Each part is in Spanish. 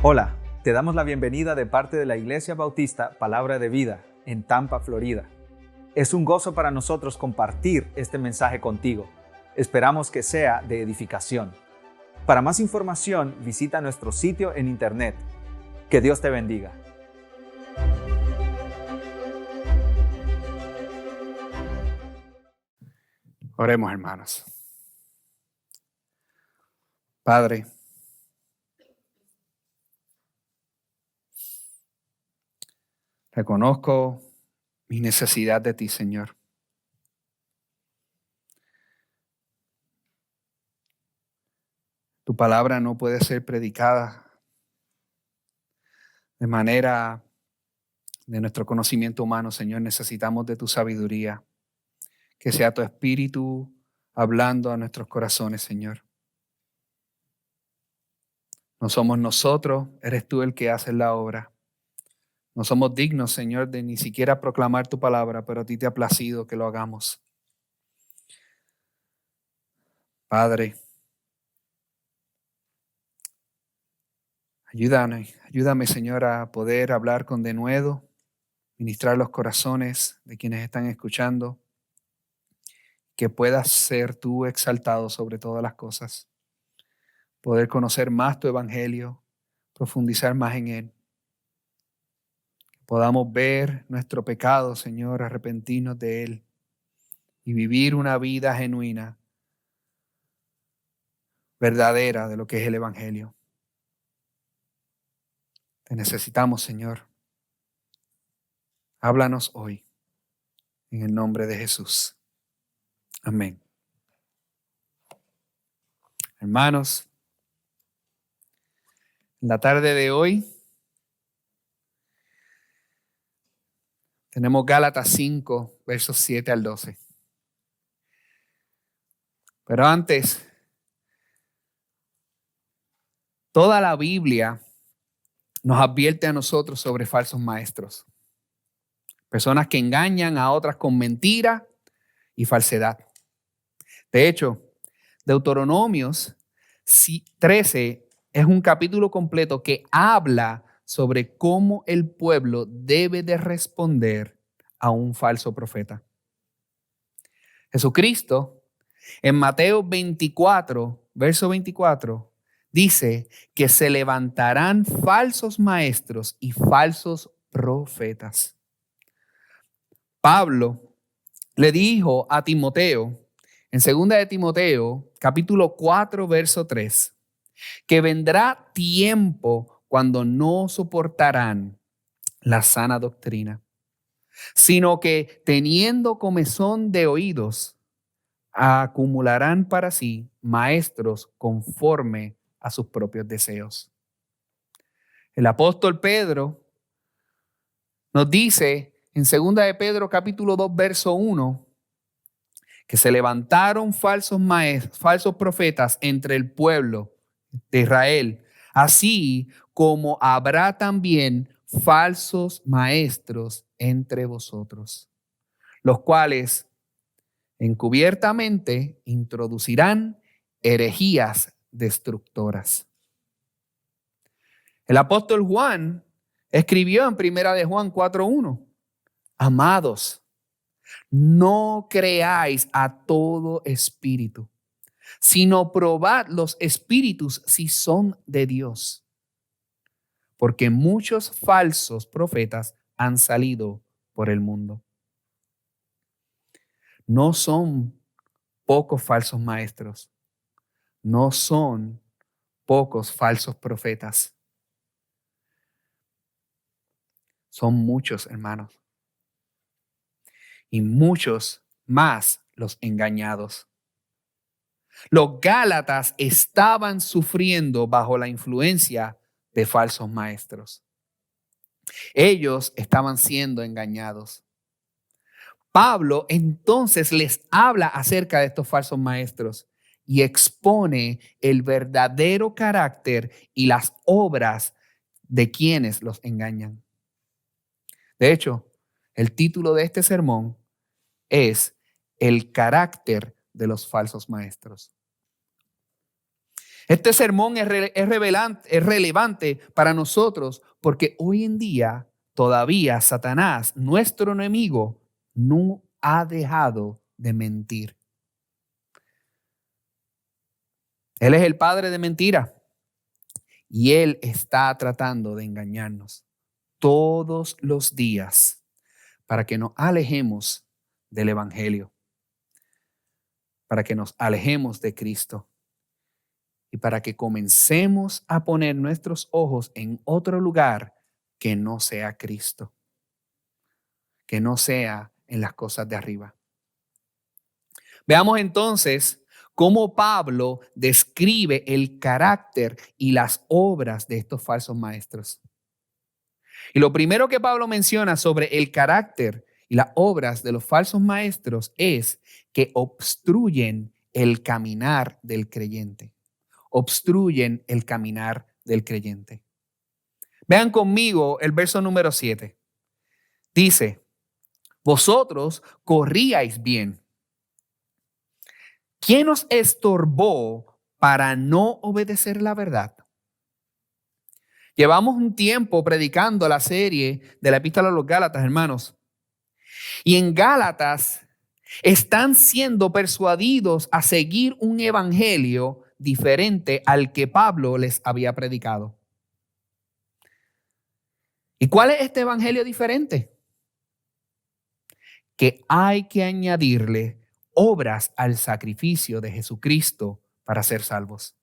Hola, te damos la bienvenida de parte de la Iglesia Bautista Palabra de Vida en Tampa, Florida. Es un gozo para nosotros compartir este mensaje contigo. Esperamos que sea de edificación. Para más información, visita nuestro sitio en internet. Que Dios te bendiga. Oremos, hermanos. Padre, reconozco mi necesidad de ti, Señor. Tu palabra no puede ser predicada de manera de nuestro conocimiento humano, Señor. Necesitamos de tu sabiduría. Que sea tu Espíritu hablando a nuestros corazones, Señor. No somos nosotros, eres tú el que hace la obra. No somos dignos, Señor, de ni siquiera proclamar tu palabra, pero a ti te ha placido que lo hagamos. Padre, ayúdame, Señor, a poder hablar con denuedo, ministrar los corazones de quienes están escuchando, que puedas ser tú exaltado sobre todas las cosas, poder conocer más tu evangelio, profundizar más en él. Podamos ver nuestro pecado, Señor, arrepentirnos de él y vivir una vida genuina, verdadera de lo que es el evangelio. Te necesitamos, Señor. Háblanos hoy, en el nombre de Jesús. Amén. Hermanos, en la tarde de hoy tenemos Gálatas 5, versos 7 al 12. Pero antes, toda la Biblia nos advierte a nosotros sobre falsos maestros. Personas que engañan a otras con mentira y falsedad. De hecho, Deuteronomios 13 es un capítulo completo que habla sobre cómo el pueblo debe de responder a un falso profeta. Jesucristo, en Mateo 24, verso 24, dice que se levantarán falsos maestros y falsos profetas. Pablo le dijo a Timoteo, en 2 de Timoteo, capítulo 4, verso 3, que vendrá tiempo cuando no soportarán la sana doctrina, sino que teniendo comezón de oídos, acumularán para sí maestros conforme a sus propios deseos. El apóstol Pedro nos dice en 2 de Pedro capítulo 2 verso 1 que se levantaron falsos profetas entre el pueblo de Israel, así como habrá también falsos maestros entre vosotros, los cuales encubiertamente introducirán herejías destructoras. El apóstol Juan escribió en 1 de Juan 4:1, amados, no creáis a todo espíritu, sino probad los espíritus si son de Dios, porque muchos falsos profetas han salido por el mundo. No son pocos falsos maestros, no son pocos falsos profetas. Son muchos, hermanos. Y muchos más los engañados. Los Gálatas estaban sufriendo bajo la influencia de falsos maestros. Ellos estaban siendo engañados. Pablo entonces les habla acerca de estos falsos maestros y expone el verdadero carácter y las obras de quienes los engañan. De hecho, el título de este sermón es El carácter de los falsos maestros. Este sermón es relevante para nosotros porque hoy en día todavía Satanás, nuestro enemigo, no ha dejado de mentir. Él es el padre de mentira y él está tratando de engañarnos todos los días para que nos alejemos del evangelio, para que nos alejemos de Cristo y para que comencemos a poner nuestros ojos en otro lugar que no sea Cristo, que no sea en las cosas de arriba. Veamos entonces cómo Pablo describe el carácter y las obras de estos falsos maestros. Y lo primero que Pablo menciona sobre el carácter y las obras de los falsos maestros es que obstruyen el caminar del creyente. Obstruyen el caminar del creyente. Vean conmigo el verso número 7. Dice, vosotros corríais bien. ¿Quién os estorbó para no obedecer la verdad? Llevamos un tiempo predicando la serie de la Epístola a los Gálatas, hermanos. Y en Gálatas están siendo persuadidos a seguir un evangelio diferente al que Pablo les había predicado. ¿Y cuál es este evangelio diferente? Que hay que añadirle obras al sacrificio de Jesucristo para ser salvos.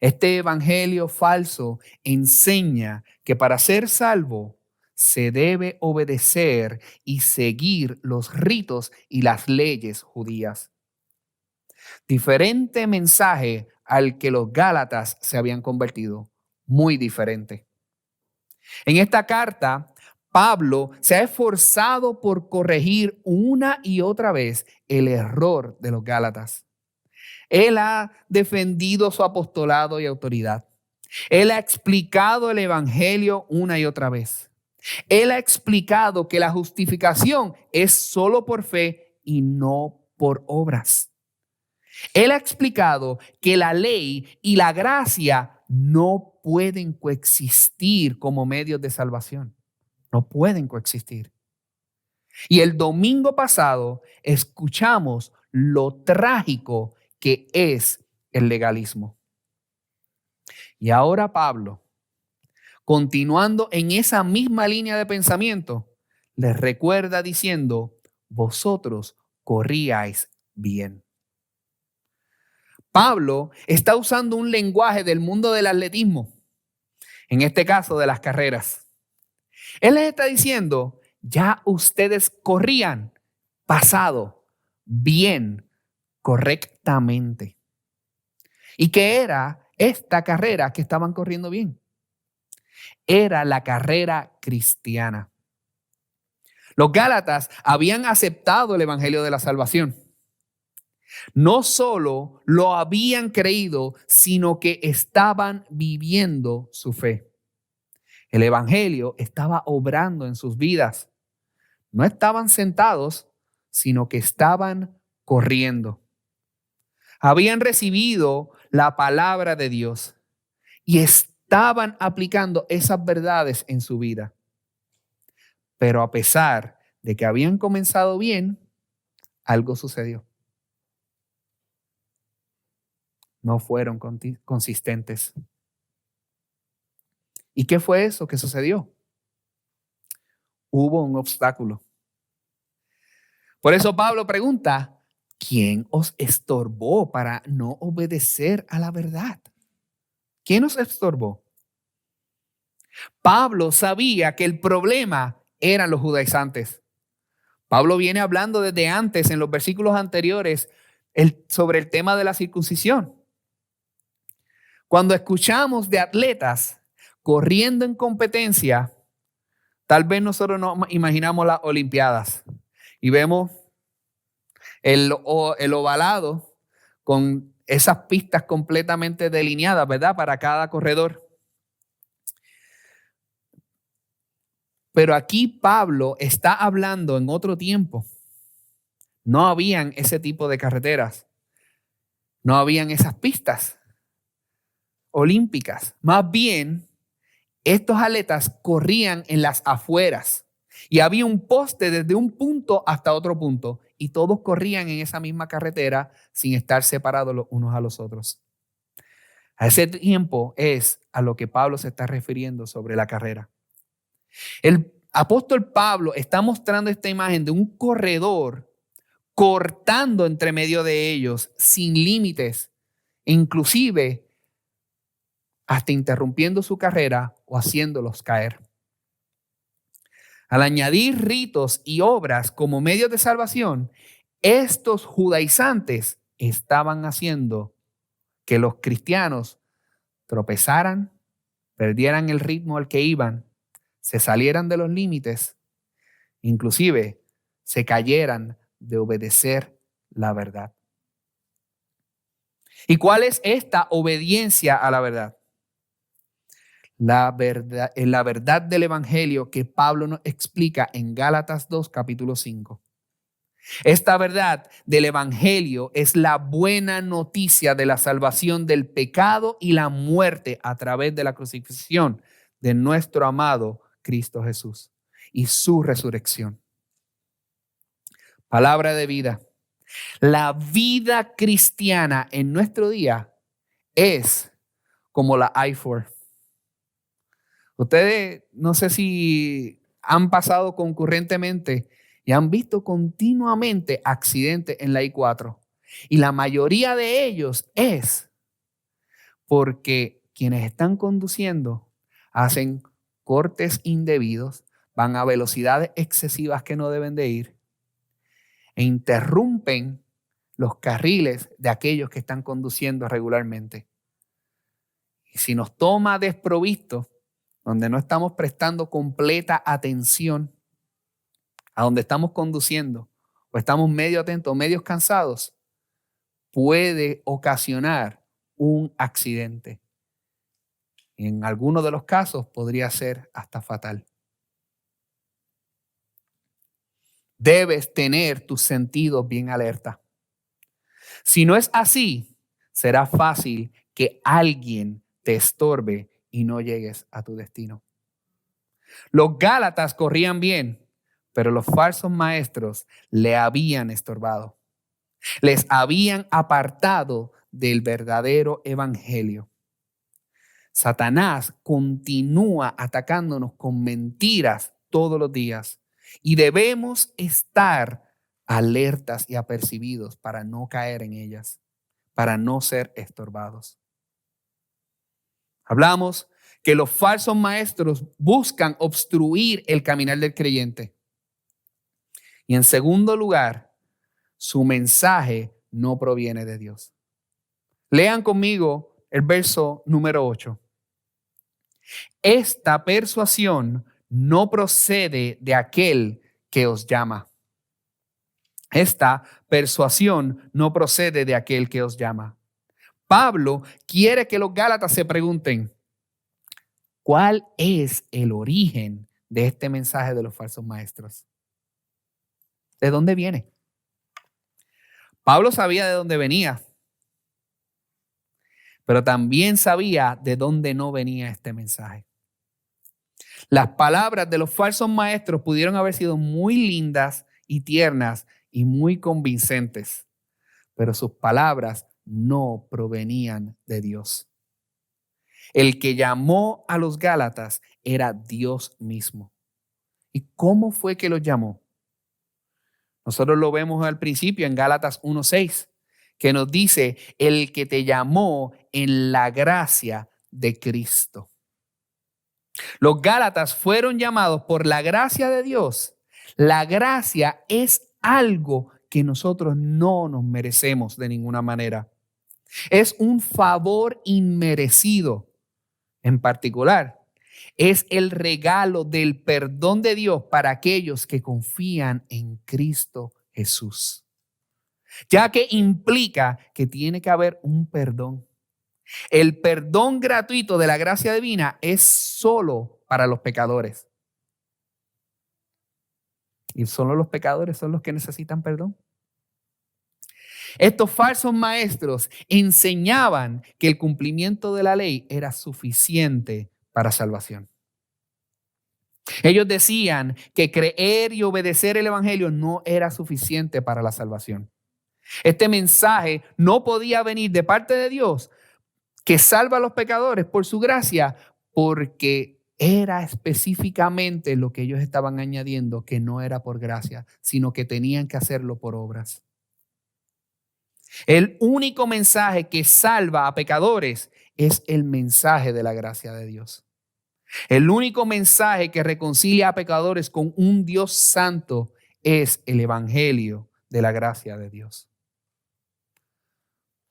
Este evangelio falso enseña que para ser salvo se debe obedecer y seguir los ritos y las leyes judías. Diferente mensaje al que los Gálatas se habían convertido, muy diferente. En esta carta, Pablo se ha esforzado por corregir una y otra vez el error de los Gálatas. Él ha defendido su apostolado y autoridad. Él ha explicado el evangelio una y otra vez. Él ha explicado que la justificación es solo por fe y no por obras. Él ha explicado que la ley y la gracia no pueden coexistir como medios de salvación. No pueden coexistir. Y el domingo pasado escuchamos lo trágico que es el legalismo. Y ahora Pablo, continuando en esa misma línea de pensamiento, les recuerda diciendo, vosotros corríais bien. Pablo está usando un lenguaje del mundo del atletismo, en este caso de las carreras. Él les está diciendo, ya ustedes corrían pasado, bien, correctamente. ¿Y qué era esta carrera que estaban corriendo bien? Era la carrera cristiana. Los Gálatas habían aceptado el evangelio de la salvación. No solo lo habían creído, sino que estaban viviendo su fe. El evangelio estaba obrando en sus vidas. No estaban sentados, sino que estaban corriendo. Habían recibido la palabra de Dios y estaban aplicando esas verdades en su vida. Pero a pesar de que habían comenzado bien, algo sucedió. No fueron consistentes. ¿Y qué fue eso que sucedió? Hubo un obstáculo. Por eso Pablo pregunta, ¿quién os estorbó para no obedecer a la verdad? ¿Quién os estorbó? Pablo sabía que el problema eran los judaizantes. Pablo viene hablando desde antes, en los versículos anteriores, sobre el tema de la circuncisión. Cuando escuchamos de atletas corriendo en competencia, tal vez nosotros nos imaginamos las Olimpiadas y vemos el ovalado con esas pistas completamente delineadas, ¿verdad? Para cada corredor. Pero aquí Pablo está hablando en otro tiempo. No habían ese tipo de carreteras. No habían esas pistas. olímpicas. Más bien, estos atletas corrían en las afueras y había un poste desde un punto hasta otro punto y todos corrían en esa misma carretera sin estar separados los unos a los otros. A ese tiempo es a lo que Pablo se está refiriendo sobre la carrera. El apóstol Pablo está mostrando esta imagen de un corredor cortando entre medio de ellos sin límites, inclusive hasta interrumpiendo su carrera o haciéndolos caer. Al añadir ritos y obras como medios de salvación, estos judaizantes estaban haciendo que los cristianos tropezaran, perdieran el ritmo al que iban, se salieran de los límites, inclusive se cayeran de obedecer la verdad. ¿Y cuál es esta obediencia a la verdad? La verdad del evangelio que Pablo nos explica en Gálatas 2, capítulo 5. Esta verdad del evangelio es la buena noticia de la salvación del pecado y la muerte a través de la crucifixión de nuestro amado Cristo Jesús y su resurrección. Palabra de vida. La vida cristiana en nuestro día es como la I-4. Ustedes no sé si han pasado concurrentemente y han visto continuamente accidentes en la I-4. Y la mayoría de ellos es porque quienes están conduciendo hacen cortes indebidos, van a velocidades excesivas que no deben de ir e interrumpen los carriles de aquellos que están conduciendo regularmente. Y si nos toma desprovisto, donde no estamos prestando completa atención a donde estamos conduciendo, o estamos medio atentos, medio cansados, puede ocasionar un accidente. Y en algunos de los casos podría ser hasta fatal. Debes tener tus sentidos bien alerta. Si no es así, será fácil que alguien te estorbe y no llegues a tu destino. Los Gálatas corrían bien, pero los falsos maestros le habían estorbado. Les habían apartado del verdadero evangelio. Satanás continúa atacándonos con mentiras todos los días y debemos estar alertas y apercibidos para no caer en ellas, para no ser estorbados. Hablamos que los falsos maestros buscan obstruir el caminar del creyente. Y en segundo lugar, su mensaje no proviene de Dios. Lean conmigo el verso número 8. Esta persuasión no procede de aquel que os llama. Esta persuasión no procede de aquel que os llama. Pablo quiere que los Gálatas se pregunten, ¿cuál es el origen de este mensaje de los falsos maestros? ¿De dónde viene? Pablo sabía de dónde venía, pero también sabía de dónde no venía este mensaje. Las palabras de los falsos maestros pudieron haber sido muy lindas y tiernas y muy convincentes, pero sus palabras no provenían de Dios. El que llamó a los Gálatas era Dios mismo. ¿Y cómo fue que los llamó? Nosotros lo vemos al principio en Gálatas 1:6, que nos dice, el que te llamó en la gracia de Cristo. Los Gálatas fueron llamados por la gracia de Dios. La gracia es algo que nosotros no nos merecemos de ninguna manera. Es un favor inmerecido. En particular, es el regalo del perdón de Dios para aquellos que confían en Cristo Jesús, ya que implica que tiene que haber un perdón. El perdón gratuito de la gracia divina es solo para los pecadores. Y solo los pecadores son los que necesitan perdón. Estos falsos maestros enseñaban que el cumplimiento de la ley era suficiente para salvación. Ellos decían que creer y obedecer el evangelio no era suficiente para la salvación. Este mensaje no podía venir de parte de Dios, que salva a los pecadores por su gracia, porque era específicamente lo que ellos estaban añadiendo, que no era por gracia, sino que tenían que hacerlo por obras. El único mensaje que salva a pecadores es el mensaje de la gracia de Dios. El único mensaje que reconcilia a pecadores con un Dios santo es el evangelio de la gracia de Dios.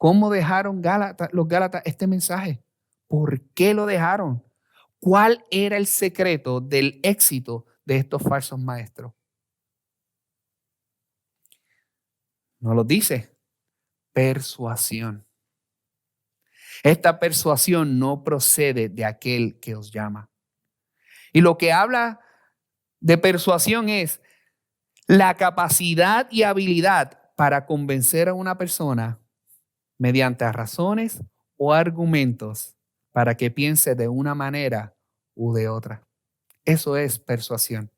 ¿Cómo dejaron los Gálatas este mensaje? ¿Por qué lo dejaron? ¿Cuál era el secreto del éxito de estos falsos maestros? No lo dice. Persuasión. Esta persuasión no procede de aquel que os llama. Y lo que habla de persuasión es la capacidad y habilidad para convencer a una persona mediante razones o argumentos para que piense de una manera u de otra. Eso es persuasión.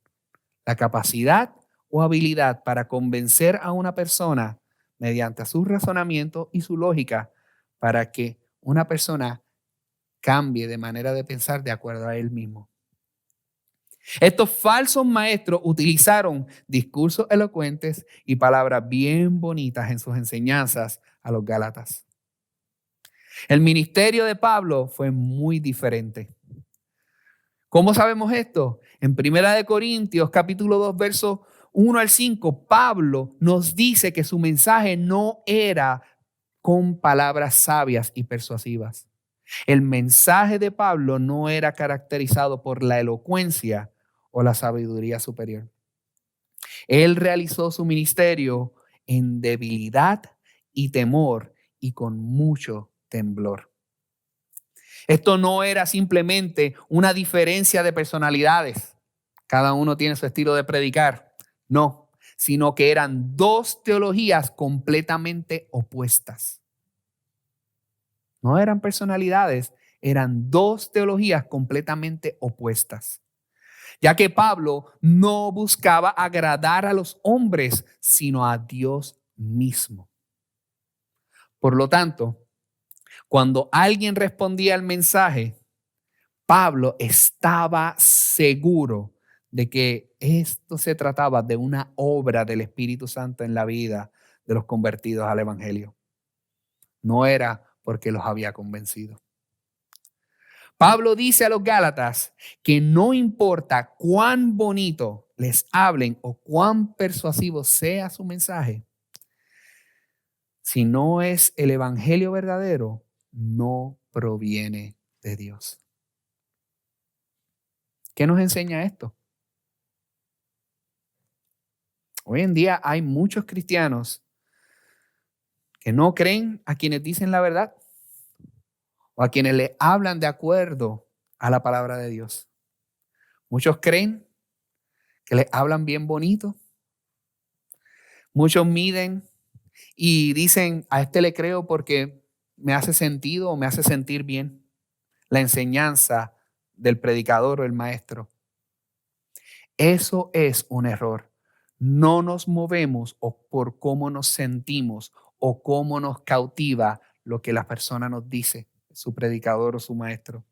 La capacidad o habilidad para convencer a una persona mediante su razonamiento y su lógica para que una persona cambie de manera de pensar de acuerdo a él mismo. Estos falsos maestros utilizaron discursos elocuentes y palabras bien bonitas en sus enseñanzas a los Gálatas. El ministerio de Pablo fue muy diferente. ¿Cómo sabemos esto? En 1 Corintios capítulo 2, versos 1 al 5, Pablo nos dice que su mensaje no era con palabras sabias y persuasivas. El mensaje de Pablo no era caracterizado por la elocuencia o la sabiduría superior. Él realizó su ministerio en debilidad y temor y con mucho temblor. Esto no era simplemente una diferencia de personalidades. Cada uno tiene su estilo de predicar. No, sino que eran dos teologías completamente opuestas. No eran personalidades, eran dos teologías completamente opuestas. Ya que Pablo no buscaba agradar a los hombres, sino a Dios mismo. Por lo tanto, cuando alguien respondía al mensaje, Pablo estaba seguro de que esto se trataba de una obra del Espíritu Santo en la vida de los convertidos al Evangelio. No era porque los había convencido. Pablo dice a los Gálatas que no importa cuán bonito les hablen o cuán persuasivo sea su mensaje, si no es el Evangelio verdadero, no proviene de Dios. ¿Qué nos enseña esto? Hoy en día hay muchos cristianos que no creen a quienes dicen la verdad o a quienes le hablan de acuerdo a la palabra de Dios. Muchos creen que les hablan bien bonito. Muchos miden y dicen, a este le creo porque me hace sentido o me hace sentir bien la enseñanza del predicador o el maestro. Eso es un error. No nos movemos por cómo nos sentimos o cómo nos cautiva lo que la persona nos dice, su predicador o su maestro.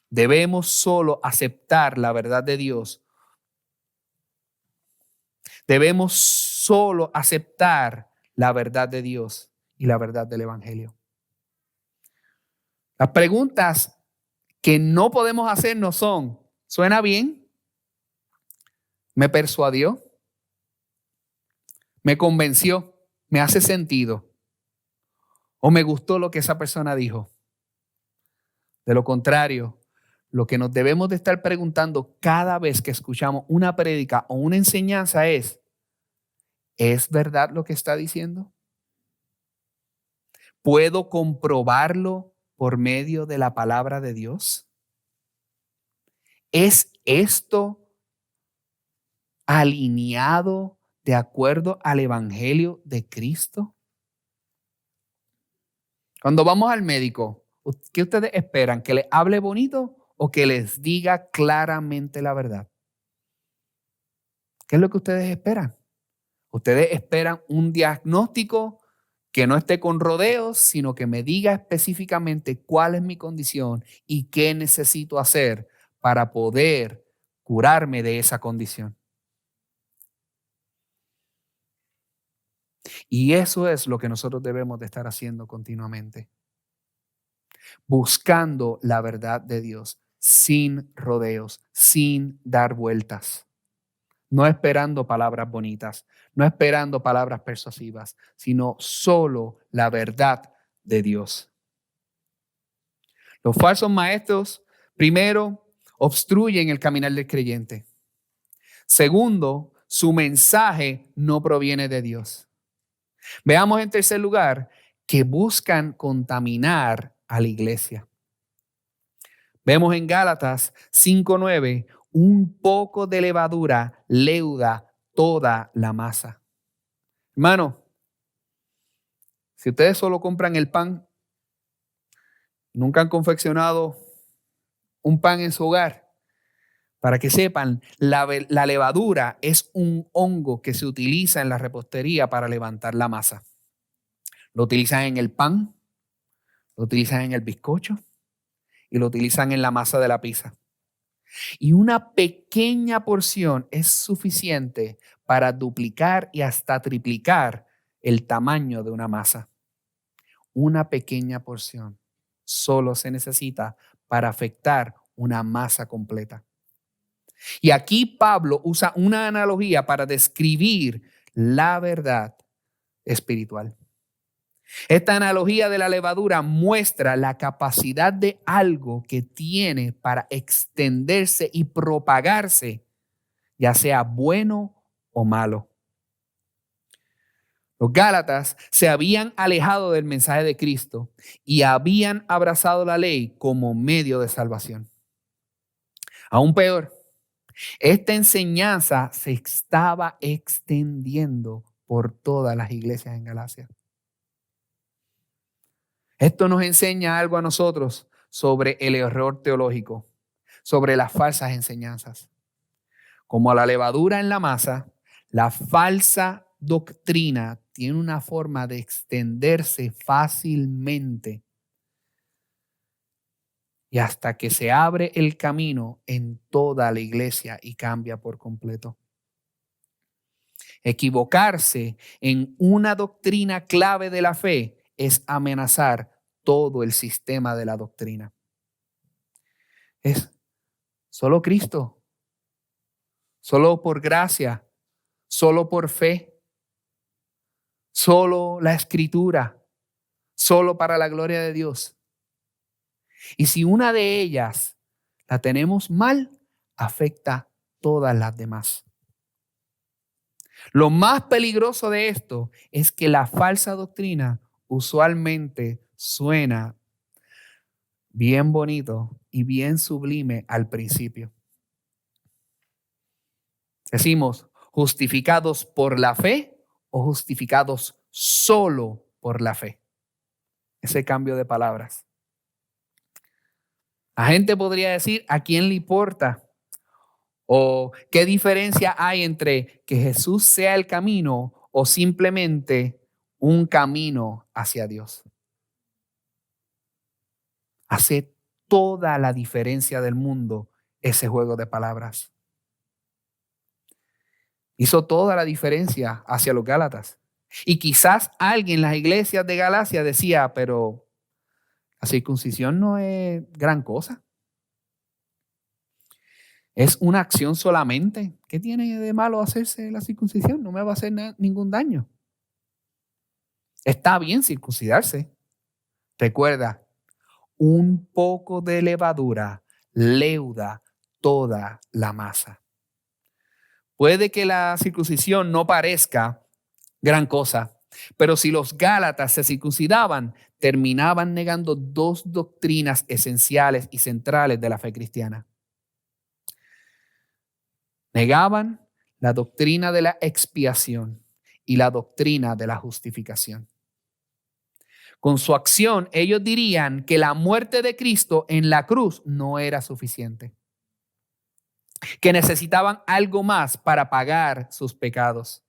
Debemos solo aceptar la verdad de Dios. Debemos solo aceptar la verdad de Dios y la verdad del Evangelio. Las preguntas que no podemos hacernos son, ¿suena bien? ¿Me persuadió? ¿Me convenció? ¿Me hace sentido? ¿O me gustó lo que esa persona dijo? De lo contrario, lo que nos debemos de estar preguntando cada vez que escuchamos una prédica o una enseñanza ¿es verdad lo que está diciendo? ¿Puedo comprobarlo por medio de la palabra de Dios? ¿Es esto alineado de acuerdo al Evangelio de Cristo? Cuando vamos al médico, ¿qué ustedes esperan? ¿Que les hable bonito o que les diga claramente la verdad? ¿Qué es lo que ustedes esperan? Ustedes esperan un diagnóstico que no esté con rodeos, sino que me diga específicamente cuál es mi condición y qué necesito hacer para poder curarme de esa condición. Y eso es lo que nosotros debemos de estar haciendo continuamente. Buscando la verdad de Dios, sin rodeos, sin dar vueltas. No esperando palabras bonitas, no esperando palabras persuasivas, sino solo la verdad de Dios. Los falsos maestros, primero, obstruyen el caminar del creyente. Segundo, su mensaje no proviene de Dios. Veamos en tercer lugar que buscan contaminar a la iglesia. Vemos en Gálatas 5:9, un poco de levadura leuda toda la masa. Hermano, si ustedes solo compran el pan, nunca han confeccionado un pan en su hogar, para que sepan, la levadura es un hongo que se utiliza en la repostería para levantar la masa. Lo utilizan en el pan, lo utilizan en el bizcocho y lo utilizan en la masa de la pizza. Y una pequeña porción es suficiente para duplicar y hasta triplicar el tamaño de una masa. Una pequeña porción solo se necesita para afectar una masa completa. Y aquí Pablo usa una analogía para describir la verdad espiritual. Esta analogía de la levadura muestra la capacidad de algo que tiene para extenderse y propagarse, ya sea bueno o malo. Los Gálatas se habían alejado del mensaje de Cristo y habían abrazado la ley como medio de salvación. Aún peor, esta enseñanza se estaba extendiendo por todas las iglesias en Galacia. Esto nos enseña algo a nosotros sobre el error teológico, sobre las falsas enseñanzas. Como la levadura en la masa, la falsa doctrina tiene una forma de extenderse fácilmente y hasta que se abre el camino en toda la iglesia y cambia por completo. Equivocarse en una doctrina clave de la fe es amenazar todo el sistema de la doctrina. Es solo Cristo, solo por gracia, solo por fe, solo la Escritura, solo para la gloria de Dios. Y si una de ellas la tenemos mal, afecta todas las demás. Lo más peligroso de esto es que la falsa doctrina usualmente suena bien bonito y bien sublime al principio. Decimos, justificados por la fe o justificados solo por la fe. Ese cambio de palabras. La gente podría decir, ¿a quién le importa? ¿O qué diferencia hay entre que Jesús sea el camino o simplemente un camino hacia Dios? Hace toda la diferencia del mundo ese juego de palabras. Hizo toda la diferencia hacia los Gálatas. Y quizás alguien en las iglesias de Galacia decía, pero la circuncisión no es gran cosa. Es una acción solamente. ¿Qué tiene de malo hacerse la circuncisión? No me va a hacer ningún daño. Está bien circuncidarse. Recuerda, un poco de levadura leuda toda la masa. Puede que la circuncisión no parezca gran cosa, pero si los Gálatas se circuncidaban, terminaban negando dos doctrinas esenciales y centrales de la fe cristiana. Negaban la doctrina de la expiación y la doctrina de la justificación. Con su acción, ellos dirían que la muerte de Cristo en la cruz no era suficiente, que necesitaban algo más para pagar sus pecados,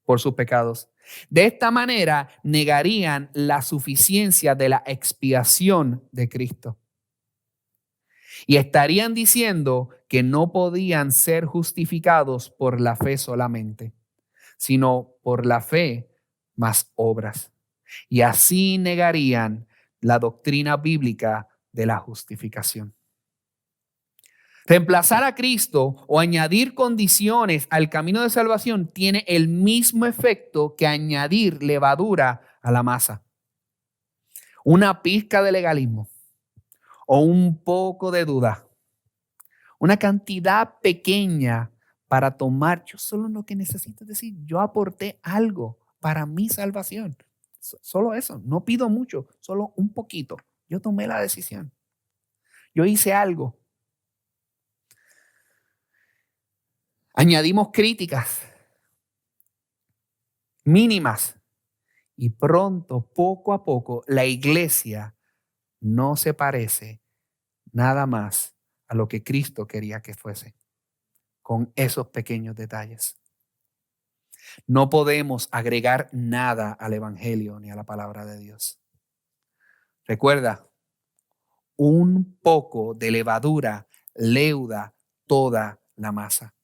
por sus pecados. De esta manera, negarían la suficiencia de la expiación de Cristo. Y estarían diciendo que no podían ser justificados por la fe solamente, sino por la fe más obras. Y así negarían la doctrina bíblica de la justificación. Reemplazar a Cristo o añadir condiciones al camino de salvación tiene el mismo efecto que añadir levadura a la masa. Una pizca de legalismo o un poco de duda, una cantidad pequeña para tomar. Yo solo lo que necesito es decir, yo aporté algo para mi salvación. Solo eso, no pido mucho, solo un poquito. Yo tomé la decisión. Yo hice algo. Añadimos críticas mínimas y pronto, poco a poco, la iglesia no se parece nada más a lo que Cristo quería que fuese, con esos pequeños detalles. No podemos agregar nada al evangelio ni a la palabra de Dios. Recuerda, un poco de levadura leuda toda la masa.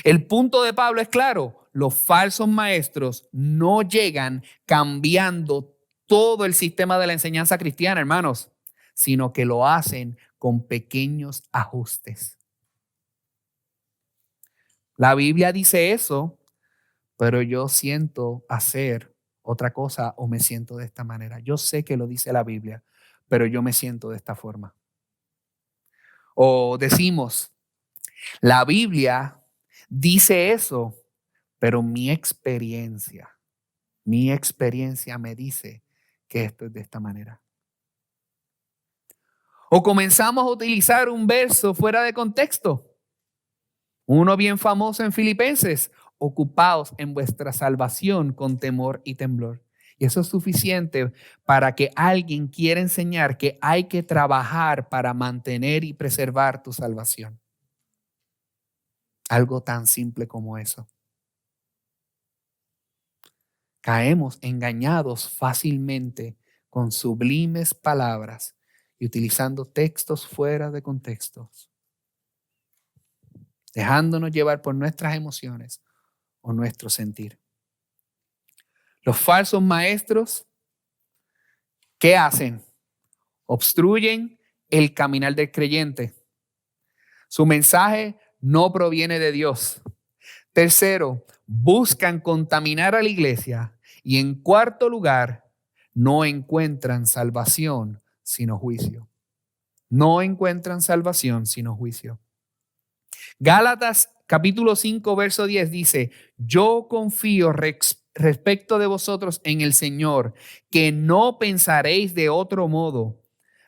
El punto de Pablo es claro: los falsos maestros no llegan cambiando todo el sistema de la enseñanza cristiana, hermanos, sino que lo hacen con pequeños ajustes. La Biblia dice eso, pero yo siento hacer otra cosa o me siento de esta manera. Yo sé que lo dice la Biblia, pero yo me siento de esta forma. O decimos, la Biblia dice eso, pero mi experiencia me dice que esto es de esta manera. O comenzamos a utilizar un verso fuera de contexto. Uno bien famoso en Filipenses: ocupaos en vuestra salvación con temor y temblor. Y eso es suficiente para que alguien quiera enseñar que hay que trabajar para mantener y preservar tu salvación. Algo tan simple como eso. Caemos engañados fácilmente con sublimes palabras y utilizando textos fuera de contextos, dejándonos llevar por nuestras emociones o nuestro sentir. Los falsos maestros, ¿qué hacen? Obstruyen el caminar del creyente. Su mensaje no proviene de Dios. Tercero, buscan contaminar a la iglesia. Y en cuarto lugar, no encuentran salvación sino juicio. No encuentran salvación sino juicio. Gálatas capítulo 5, verso 10 dice: yo confío respecto de vosotros en el Señor, que no pensaréis de otro modo,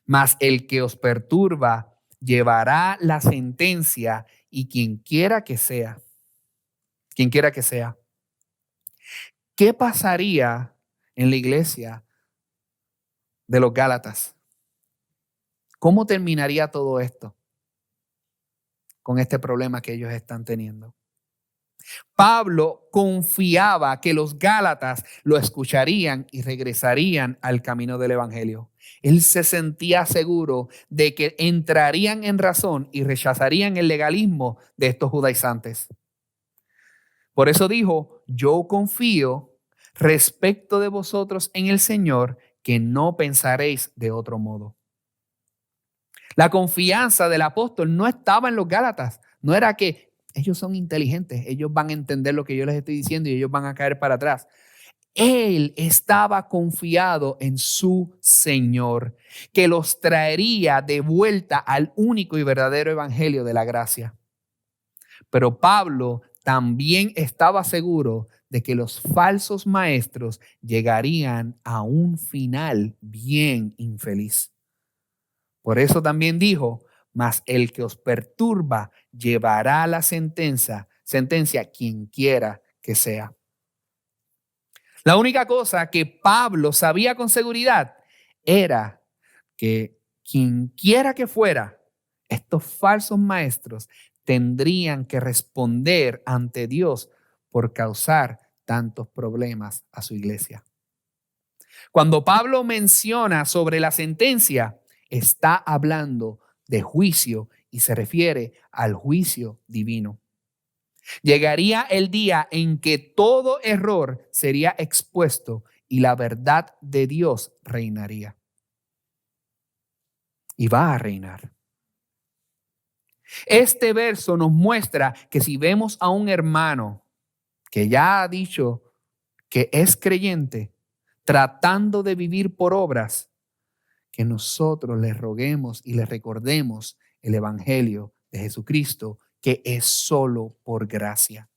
mas el que os perturba llevará la sentencia, y quien quiera que sea. ¿Qué pasaría en la iglesia de los Gálatas? ¿Cómo terminaría todo esto con este problema que ellos están teniendo? Pablo confiaba que los Gálatas lo escucharían y regresarían al camino del evangelio. Él se sentía seguro de que entrarían en razón y rechazarían el legalismo de estos judaizantes. Por eso dijo: yo confío respecto de vosotros en el Señor, que no pensaréis de otro modo. La confianza del apóstol no estaba en los Gálatas. No era que ellos son inteligentes, ellos van a entender lo que yo les estoy diciendo y ellos van a caer para atrás. Él estaba confiado en su Señor, que los traería de vuelta al único y verdadero evangelio de la gracia. Pero Pablo también estaba seguro de que los falsos maestros llegarían a un final bien infeliz. Por eso también dijo: mas el que os perturba llevará la sentencia, quien quiera que sea. La única cosa que Pablo sabía con seguridad era que quien quiera que fuera, estos falsos maestros tendrían que responder ante Dios por causar tantos problemas a su iglesia. Cuando Pablo menciona sobre la sentencia, está hablando de juicio y se refiere al juicio divino. Llegaría el día en que todo error sería expuesto y la verdad de Dios reinaría. Y va a reinar. Este verso nos muestra que si vemos a un hermano que ya ha dicho que es creyente, tratando de vivir por obras, que nosotros le roguemos y le recordemos el evangelio de Jesucristo, que es solo por gracia.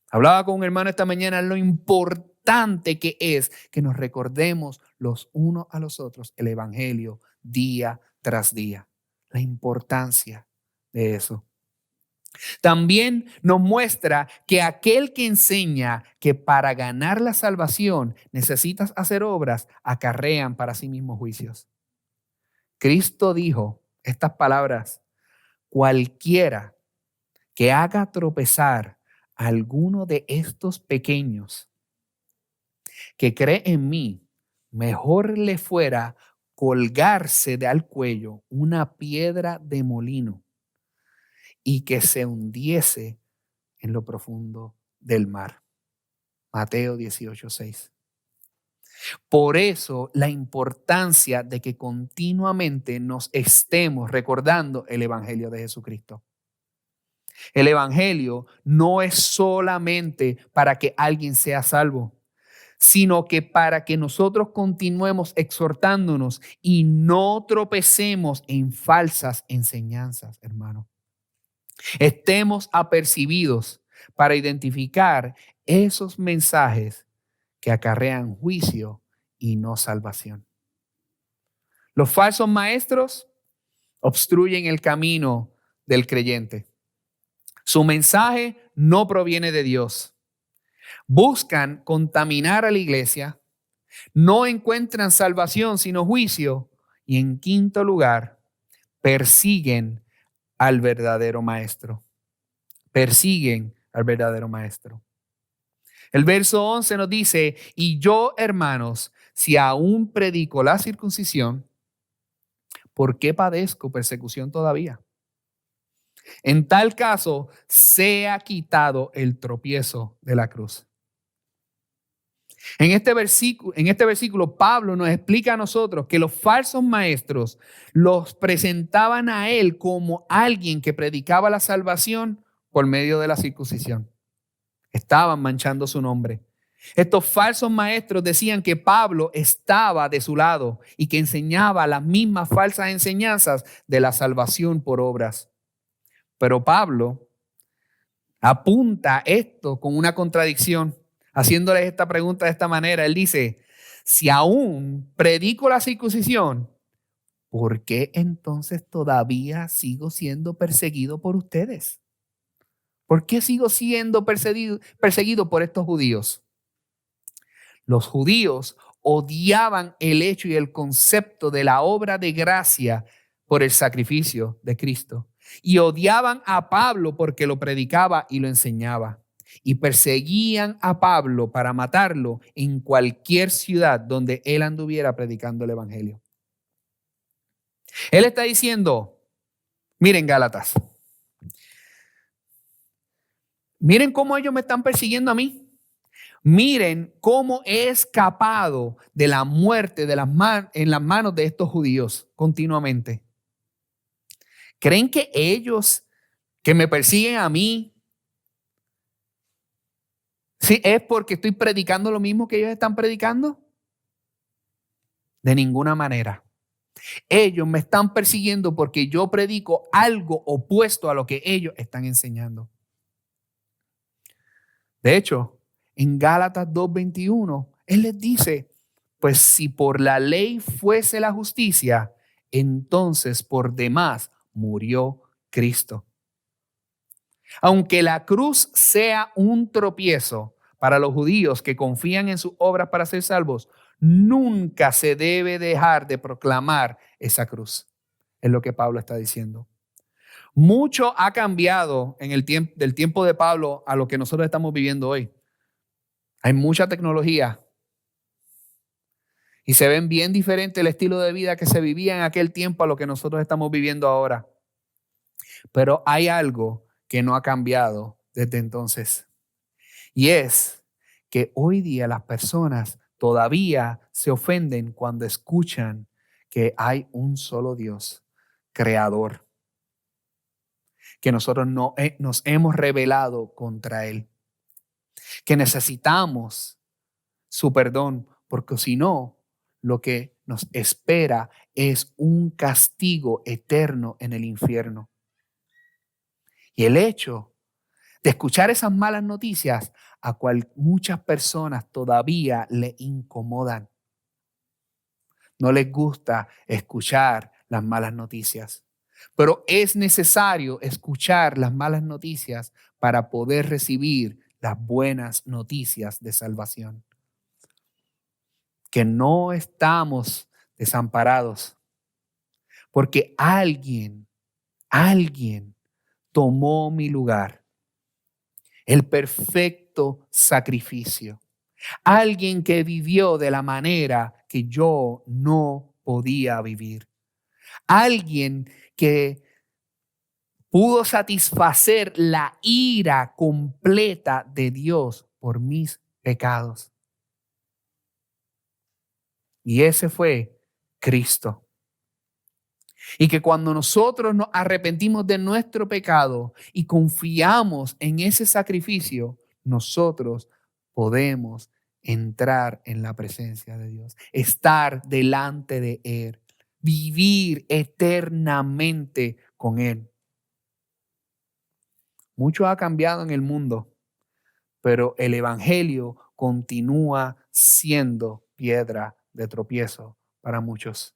Hablaba con un hermano esta mañana lo importante que es que nos recordemos los unos a los otros el evangelio día tras día. La importancia de eso. También nos muestra que aquel que enseña que para ganar la salvación necesitas hacer obras, acarrean para sí mismos juicios. Cristo dijo estas palabras: cualquiera que haga tropezar a alguno de estos pequeños que cree en mí, mejor le fuera colgarse de al cuello una piedra de molino y que se hundiese en lo profundo del mar. Mateo 18:6. Por eso la importancia de que continuamente nos estemos recordando el evangelio de Jesucristo. El evangelio no es solamente para que alguien sea salvo, sino que para que nosotros continuemos exhortándonos y no tropecemos en falsas enseñanzas, hermano. Estemos apercibidos para identificar esos mensajes que acarrean juicio y no salvación. Los falsos maestros obstruyen el camino del creyente. Su mensaje no proviene de Dios. Buscan contaminar a la iglesia, no encuentran salvación sino juicio y en quinto lugar, persiguen al verdadero maestro. Persiguen al verdadero maestro. El verso 11 nos dice: y yo, hermanos, si aún predico la circuncisión, ¿por qué padezco persecución todavía? En tal caso, sea quitado el tropiezo de la cruz. En este versículo, Pablo nos explica a nosotros que los falsos maestros los presentaban a él como alguien que predicaba la salvación por medio de la circuncisión. Estaban manchando su nombre. Estos falsos maestros decían que Pablo estaba de su lado y que enseñaba las mismas falsas enseñanzas de la salvación por obras. Pero Pablo apunta esto con una contradicción, haciéndoles esta pregunta de esta manera. Él dice: si aún predico la circuncisión, ¿por qué entonces todavía sigo siendo perseguido por ustedes? ¿Por qué sigo siendo perseguido por estos judíos? Los judíos odiaban el hecho y el concepto de la obra de gracia por el sacrificio de Cristo. Y odiaban a Pablo porque lo predicaba y lo enseñaba. Y perseguían a Pablo para matarlo en cualquier ciudad donde él anduviera predicando el evangelio. Él está diciendo: miren, Gálatas, miren cómo ellos me están persiguiendo a mí. Miren cómo he escapado de la muerte en las manos de estos judíos continuamente. ¿Creen que ellos que me persiguen a mí, sí, es porque estoy predicando lo mismo que ellos están predicando? De ninguna manera. Ellos me están persiguiendo porque yo predico algo opuesto a lo que ellos están enseñando. De hecho, en Gálatas 2:21, él les dice: pues si por la ley fuese la justicia, entonces por demás murió Cristo. Aunque la cruz sea un tropiezo para los judíos que confían en sus obras para ser salvos, nunca se debe dejar de proclamar esa cruz. Es lo que Pablo está diciendo. Mucho ha cambiado en el tiempo, del tiempo de Pablo a lo que nosotros estamos viviendo hoy. Hay mucha tecnología y se ven bien diferente el estilo de vida que se vivía en aquel tiempo a lo que nosotros estamos viviendo ahora. Pero hay algo que no ha cambiado desde entonces. Y es que hoy día las personas todavía se ofenden cuando escuchan que hay un solo Dios, creador, que nosotros nos hemos rebelado contra Él, que necesitamos su perdón, porque si no, lo que nos espera es un castigo eterno en el infierno. Y el hecho de escuchar esas malas noticias a cual muchas personas todavía le incomodan. No les gusta escuchar las malas noticias, pero es necesario escuchar las malas noticias para poder recibir las buenas noticias de salvación. Que no estamos desamparados, porque alguien tomó mi lugar. El perfecto sacrificio. Alguien que vivió de la manera que yo no podía vivir. Alguien que pudo satisfacer la ira completa de Dios por mis pecados. Y ese fue Cristo. Y que cuando nosotros nos arrepentimos de nuestro pecado y confiamos en ese sacrificio, nosotros podemos entrar en la presencia de Dios, estar delante de Él, vivir eternamente con Él. Mucho ha cambiado en el mundo, pero el evangelio continúa siendo piedra de tropiezo para muchos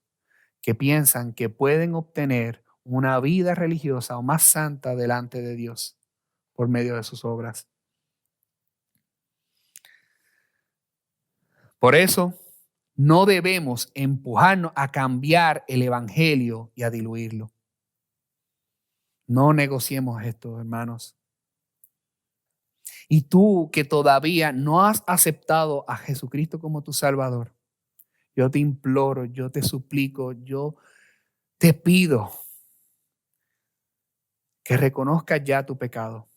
que piensan que pueden obtener una vida religiosa o más santa delante de Dios por medio de sus obras. Por eso, no debemos empujarnos a cambiar el evangelio y a diluirlo. No negociemos esto, hermanos. Y tú que todavía no has aceptado a Jesucristo como tu Salvador, yo te imploro, yo te suplico, yo te pido que reconozcas ya tu pecado,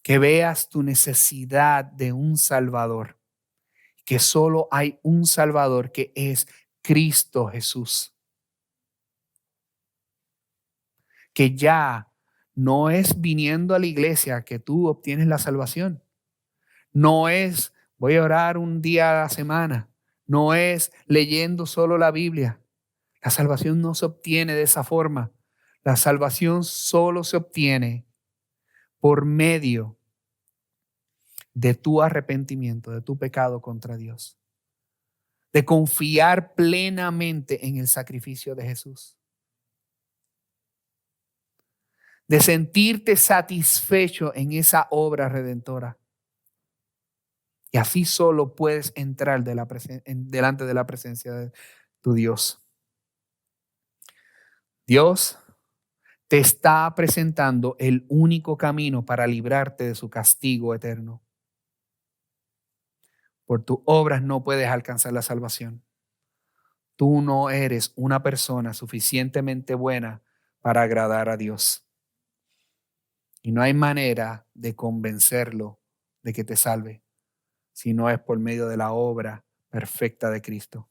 que veas tu necesidad de un Salvador, que solo hay un Salvador que es Cristo Jesús, que ya no es viniendo a la iglesia que tú obtienes la salvación, no es voy a orar un día a la semana, no es leyendo solo la Biblia. La salvación no se obtiene de esa forma. La salvación solo se obtiene por medio de tu arrepentimiento, de tu pecado contra Dios, de confiar plenamente en el sacrificio de Jesús, de sentirte satisfecho en esa obra redentora. Y así solo puedes entrar delante de la presencia de tu Dios. Dios te está presentando el único camino para librarte de su castigo eterno. Por tus obras no puedes alcanzar la salvación. Tú no eres una persona suficientemente buena para agradar a Dios. Y no hay manera de convencerlo de que te salve, si no es por medio de la obra perfecta de Cristo.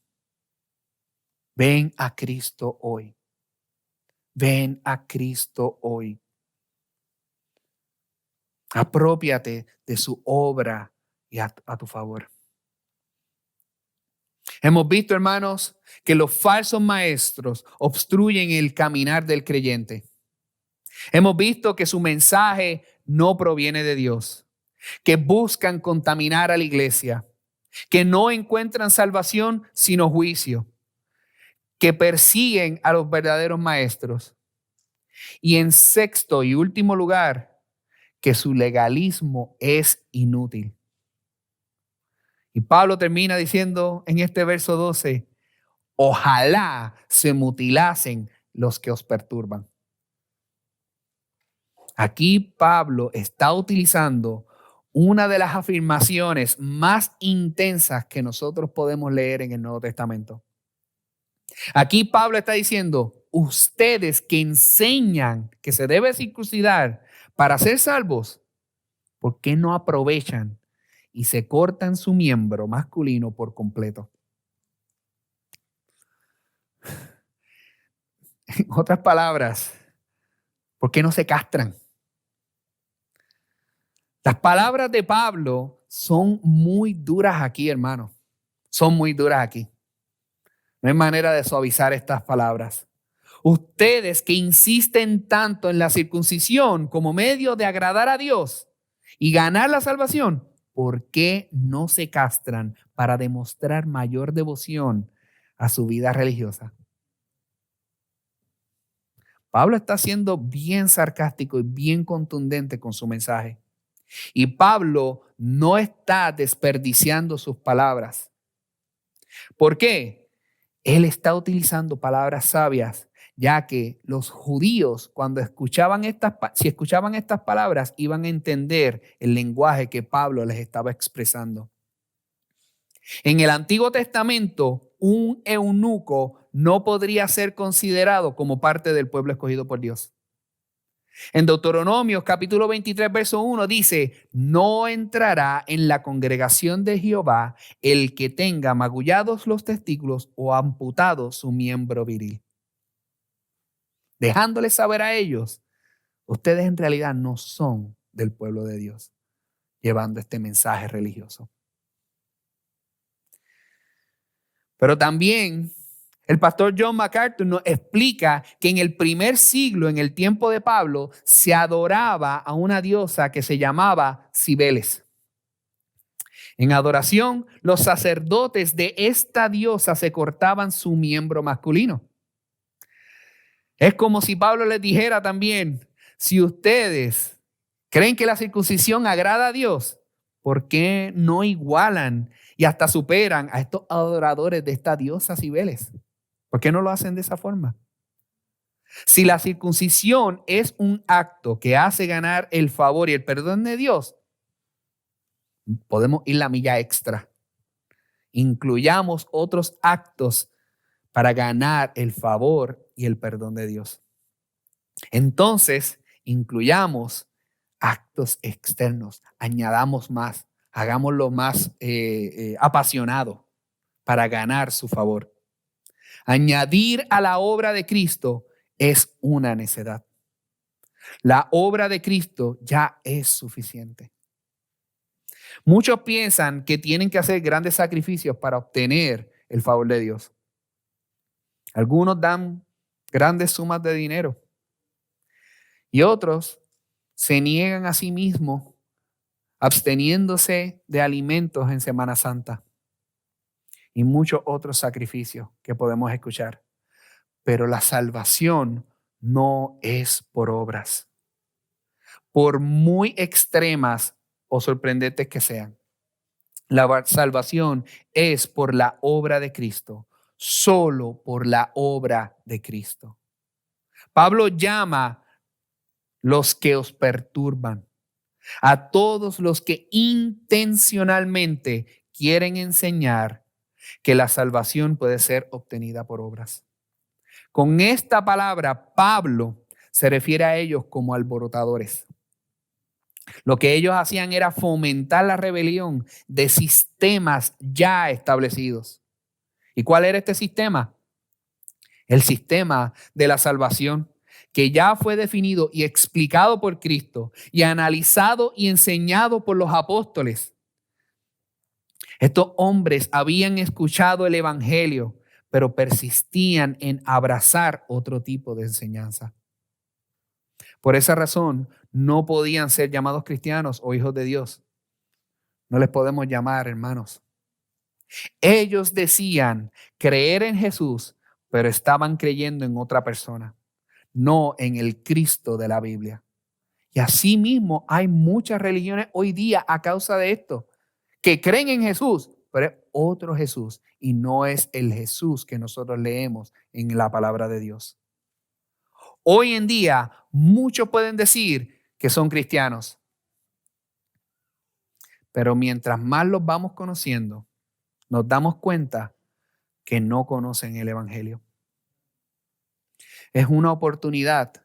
Ven a Cristo hoy. Ven a Cristo hoy. Aprópiate de su obra y a tu favor. Hemos visto, hermanos, que los falsos maestros obstruyen el caminar del creyente. Hemos visto que su mensaje no proviene de Dios, que buscan contaminar a la iglesia, que no encuentran salvación sino juicio, que persiguen a los verdaderos maestros. Y en sexto y último lugar, que su legalismo es inútil. Y Pablo termina diciendo en este verso 12, ojalá se mutilasen los que os perturban. Aquí Pablo está utilizando una de las afirmaciones más intensas que nosotros podemos leer en el Nuevo Testamento. Aquí Pablo está diciendo, ustedes que enseñan que se debe circuncidar para ser salvos, ¿por qué no aprovechan y se cortan su miembro masculino por completo? En otras palabras, ¿por qué no se castran? Las palabras de Pablo son muy duras aquí, hermano. Son muy duras aquí. No hay manera de suavizar estas palabras. Ustedes que insisten tanto en la circuncisión como medio de agradar a Dios y ganar la salvación, ¿por qué no se castran para demostrar mayor devoción a su vida religiosa? Pablo está siendo bien sarcástico y bien contundente con su mensaje. Y Pablo no está desperdiciando sus palabras. ¿Por qué? Él está utilizando palabras sabias, ya que los judíos cuando si escuchaban estas palabras iban a entender el lenguaje que Pablo les estaba expresando. En el Antiguo Testamento, un eunuco no podría ser considerado como parte del pueblo escogido por Dios. En Deuteronomio capítulo 23, verso 1 dice, no entrará en la congregación de Jehová el que tenga magullados los testículos o amputado su miembro viril. Dejándoles saber a ellos, ustedes en realidad no son del pueblo de Dios, llevando este mensaje religioso. Pero también el pastor John MacArthur nos explica que en el primer siglo, en el tiempo de Pablo, se adoraba a una diosa que se llamaba Cibeles. En adoración, los sacerdotes de esta diosa se cortaban su miembro masculino. Es como si Pablo les dijera también, si ustedes creen que la circuncisión agrada a Dios, ¿por qué no igualan y hasta superan a estos adoradores de esta diosa Cibeles? ¿Por qué no lo hacen de esa forma? Si la circuncisión es un acto que hace ganar el favor y el perdón de Dios, podemos ir la milla extra. Incluyamos otros actos para ganar el favor y el perdón de Dios. Entonces, incluyamos actos externos, añadamos más, hagámoslo más apasionado para ganar su favor. Añadir a la obra de Cristo es una necedad. La obra de Cristo ya es suficiente. Muchos piensan que tienen que hacer grandes sacrificios para obtener el favor de Dios. Algunos dan grandes sumas de dinero y otros se niegan a sí mismos absteniéndose de alimentos en Semana Santa y muchos otros sacrificios que podemos escuchar. Pero la salvación no es por obras, por muy extremas o sorprendentes que sean. La salvación es por la obra de Cristo, solo por la obra de Cristo. Pablo llama los que os perturban, a todos los que intencionalmente quieren enseñar que la salvación puede ser obtenida por obras. Con esta palabra, Pablo se refiere a ellos como alborotadores. Lo que ellos hacían era fomentar la rebelión de sistemas ya establecidos. ¿Y cuál era este sistema? El sistema de la salvación, que ya fue definido y explicado por Cristo y analizado y enseñado por los apóstoles. Estos hombres habían escuchado el evangelio, pero persistían en abrazar otro tipo de enseñanza. Por esa razón, no podían ser llamados cristianos o hijos de Dios. No les podemos llamar hermanos. Ellos decían creer en Jesús, pero estaban creyendo en otra persona, no en el Cristo de la Biblia. Y asimismo hay muchas religiones hoy día a causa de esto, que creen en Jesús, pero es otro Jesús y no es el Jesús que nosotros leemos en la palabra de Dios. Hoy en día muchos pueden decir que son cristianos, pero mientras más los vamos conociendo, nos damos cuenta que no conocen el Evangelio. Es una oportunidad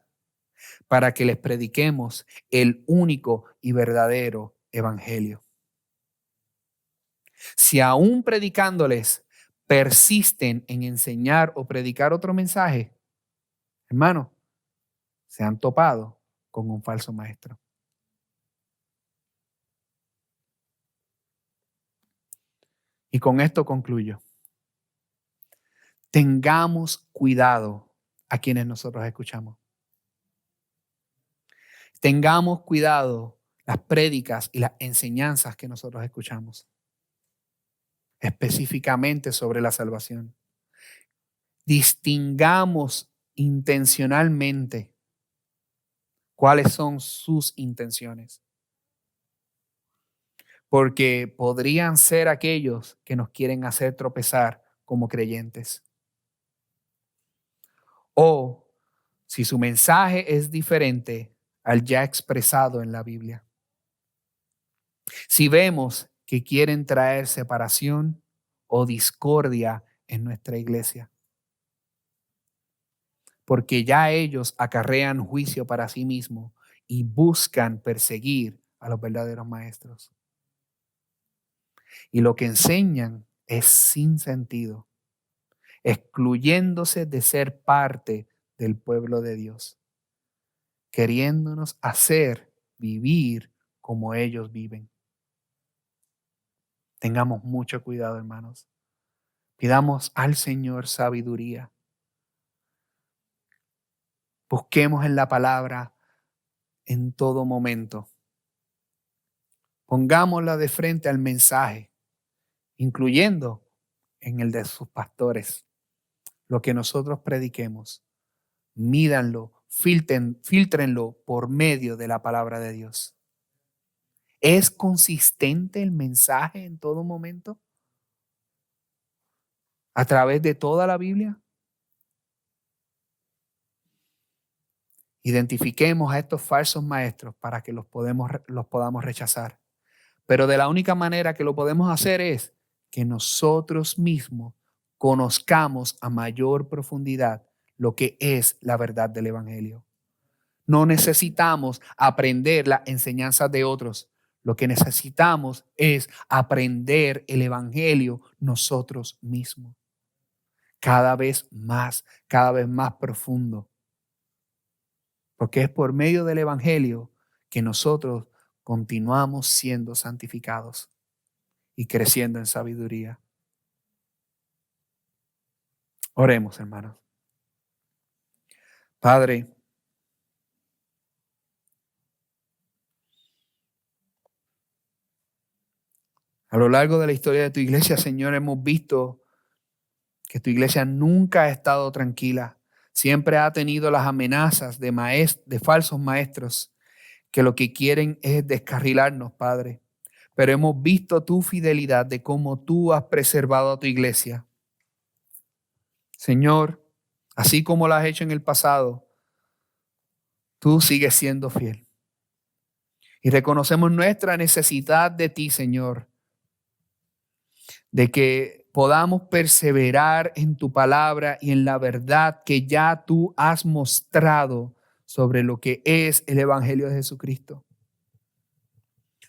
para que les prediquemos el único y verdadero Evangelio. Si aún predicándoles persisten en enseñar o predicar otro mensaje, hermano, se han topado con un falso maestro. Y con esto concluyo. Tengamos cuidado a quienes nosotros escuchamos. Tengamos cuidado las prédicas y las enseñanzas que nosotros escuchamos, específicamente sobre la salvación. Distingamos intencionalmente cuáles son sus intenciones, porque podrían ser aquellos que nos quieren hacer tropezar como creyentes. O si su mensaje es diferente al ya expresado en la Biblia. Si vemos que quieren traer separación o discordia en nuestra iglesia, porque ya ellos acarrean juicio para sí mismos y buscan perseguir a los verdaderos maestros. Y lo que enseñan es sin sentido, excluyéndose de ser parte del pueblo de Dios, queriéndonos hacer vivir como ellos viven. Tengamos mucho cuidado, hermanos. Pidamos al Señor sabiduría. Busquemos en la palabra en todo momento. Pongámosla de frente al mensaje, incluyendo en el de sus pastores. Lo que nosotros prediquemos, mídanlo, filtrenlo por medio de la palabra de Dios. ¿Es consistente el mensaje en todo momento? ¿A través de toda la Biblia? Identifiquemos a estos falsos maestros para que los podamos rechazar. Pero de la única manera que lo podemos hacer es que nosotros mismos conozcamos a mayor profundidad lo que es la verdad del Evangelio. No necesitamos aprender las enseñanzas de otros. Lo que necesitamos es aprender el Evangelio nosotros mismos. Cada vez más profundo. Porque es por medio del Evangelio que nosotros continuamos siendo santificados y creciendo en sabiduría. Oremos, hermanos. Padre, a lo largo de la historia de tu iglesia, Señor, hemos visto que tu iglesia nunca ha estado tranquila. Siempre ha tenido las amenazas de falsos maestros que lo que quieren es descarrilarnos, Padre. Pero hemos visto tu fidelidad de cómo tú has preservado a tu iglesia. Señor, así como lo has hecho en el pasado, tú sigues siendo fiel. Y reconocemos nuestra necesidad de ti, Señor, de que podamos perseverar en tu palabra y en la verdad que ya tú has mostrado sobre lo que es el Evangelio de Jesucristo.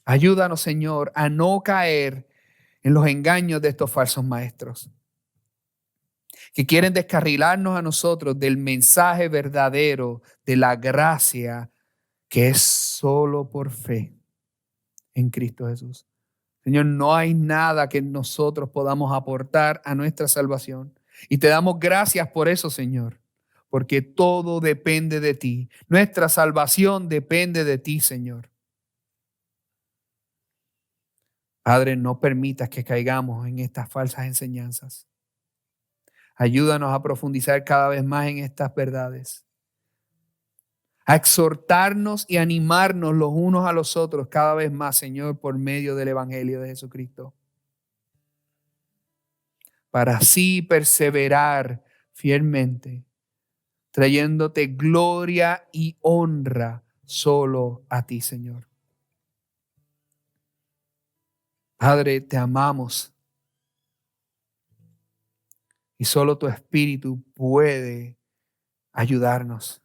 Ayúdanos, Señor, a no caer en los engaños de estos falsos maestros que quieren descarrilarnos a nosotros del mensaje verdadero de la gracia que es solo por fe en Cristo Jesús. Señor, no hay nada que nosotros podamos aportar a nuestra salvación. Y te damos gracias por eso, Señor, porque todo depende de ti. Nuestra salvación depende de ti, Señor. Padre, no permitas que caigamos en estas falsas enseñanzas. Ayúdanos a profundizar cada vez más en estas verdades. a exhortarnos y animarnos los unos a los otros cada vez más, Señor, por medio del Evangelio de Jesucristo, para así perseverar fielmente, trayéndote gloria y honra solo a ti, Señor. Padre, te amamos y solo tu Espíritu puede ayudarnos.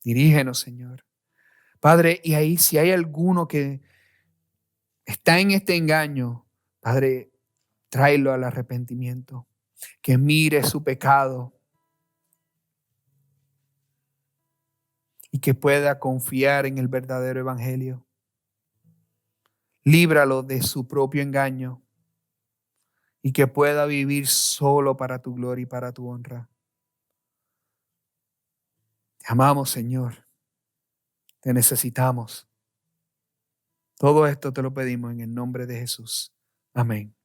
Dirígenos, Señor. Padre, y ahí si hay alguno que está en este engaño, Padre, tráelo al arrepentimiento, que mire su pecado y que pueda confiar en el verdadero evangelio. Líbralo de su propio engaño y que pueda vivir solo para tu gloria y para tu honra. Te amamos, Señor. Te necesitamos. Todo esto te lo pedimos en el nombre de Jesús. Amén.